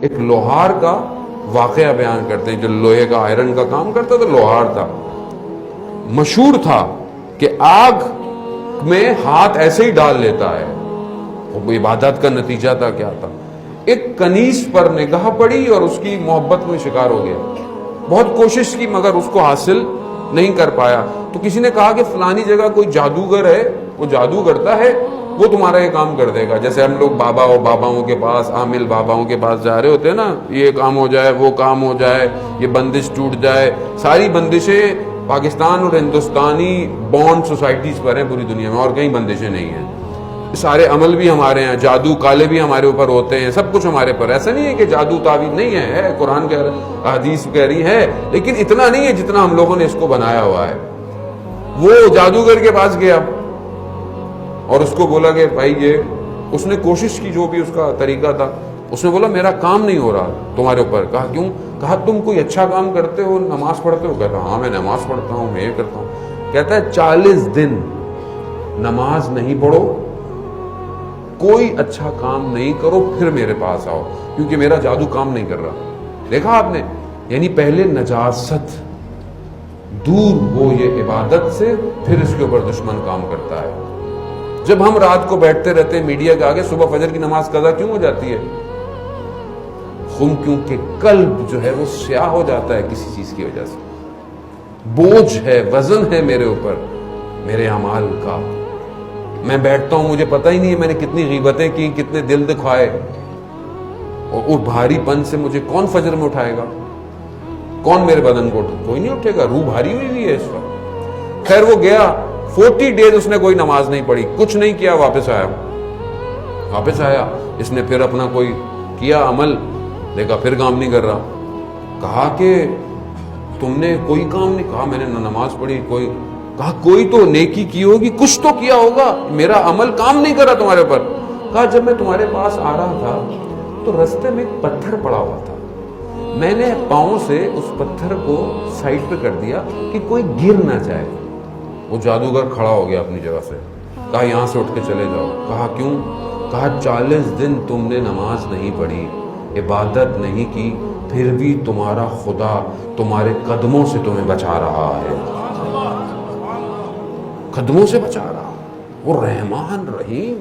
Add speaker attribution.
Speaker 1: ایک لوہار کا واقعہ بیان کرتے ہیں، جو لوہے کا آئرن کا کام کرتا تھا، لوہار تھا، مشہور تھا کہ آگ میں ہاتھ ایسے ہی ڈال لیتا ہے، وہ عبادت کا نتیجہ تھا کیا تھا، ایک کنیز پر نگاہ پڑی اور اس کی محبت میں شکار ہو گیا، بہت کوشش کی مگر اس کو حاصل نہیں کر پایا، تو کسی نے کہا کہ فلانی جگہ کوئی جادوگر ہے، وہ جادو کرتا ہے، وہ تمہارا یہ کام کر دے گا۔ جیسے ہم لوگ باباؤں کے پاس، عامل باباؤں کے پاس جا رہے ہوتے ہیں نا، یہ کام ہو جائے، وہ کام ہو جائے، یہ بندش ٹوٹ جائے، ساری بندشیں پاکستان اور ہندوستانی بانڈ سوسائٹیز پر ہیں پوری دنیا میں، اور کہیں بندشیں نہیں ہیں، سارے عمل بھی ہمارے ہیں، جادو کالے بھی ہمارے اوپر ہوتے ہیں، سب کچھ ہمارے پر، ایسا نہیں ہے کہ جادو تعویذ نہیں ہے، قرآن کہہ رہا، حدیث کہہ رہی ہے، لیکن اتنا نہیں ہے جتنا ہم لوگوں نے اس کو بنایا ہوا ہے۔ وہ جادوگر کے پاس گیا اور اس کو بولا کہ بھائی یہ، اس نے کوشش کی جو بھی اس کا طریقہ تھا، اس نے بولا میرا کام نہیں ہو رہا تمہارے اوپر۔ کہا کیوں؟ کہا تم کوئی اچھا کام کرتے ہو، نماز پڑھتے ہو؟ کہتا ہاں میں نماز پڑھتا ہوں، میں یہ کرتا ہوں۔ کہتا ہے 40 دن نماز نہیں پڑھو، کوئی اچھا کام نہیں کرو، پھر میرے پاس آؤ، کیونکہ میرا جادو کام نہیں کر رہا۔ دیکھا آپ نے، یعنی پہلے نجاست دور ہو یہ عبادت سے، پھر اس کے اوپر دشمن کام کرتا ہے۔ جب ہم رات کو بیٹھتے رہتے ہیں میڈیا کے آگے، صبح فجر کی نماز قضا کیوں ہو جاتی ہے؟ کیونکہ قلب جو ہے وہ سیاہ ہو جاتا ہے کسی چیز کی وجہ سے، بوجھ ہے، وزن ہے میرے اوپر، میرے اعمال کا۔ میں بیٹھتا ہوں، مجھے پتہ ہی نہیں ہے میں نے کتنی غیبتیں کی، کتنے دل دکھائے، اور وہ بھاری پن سے مجھے کون فجر میں اٹھائے گا؟ کون میرے بدن کو کوئی نہیں اٹھے گا، روح بھاری ہوئی ہے اس وقت۔ خیر وہ گیا، 40 ڈیز اس نے کوئی نماز نہیں پڑھی، کچھ نہیں کیا، واپس آیا، اس نے پھر اپنا کوئی کیا عمل، دیکھا پھر کام نہیں کر رہا۔ کہا کہ تم نے کوئی کام نہیں؟ کہا میں نے نہ نماز پڑھی، کوئی۔ کہا کوئی تو نیکی کی ہوگی، کچھ تو کیا ہوگا، میرا عمل کام نہیں کر رہا تمہارے پر۔ کہا جب میں تمہارے پاس آ رہا تھا تو رستے میں ایک پتھر پڑا ہوا تھا، میں نے پاؤں سے اس پتھر کو سائڈ پہ کر دیا کہ کوئی گر نہ جائے۔ وہ جادوگر کھڑا ہو گیا اپنی جگہ سے، کہا یہاں سے اٹھ کے چلے جاؤ۔ کہا کیوں؟ کہا 40 دن تم نے نماز نہیں پڑھی، عبادت نہیں کی، پھر بھی تمہارا خدا تمہارے قدموں سے تمہیں بچا رہا ہے، قدموں سے بچا رہا، وہ رحمان رحیم۔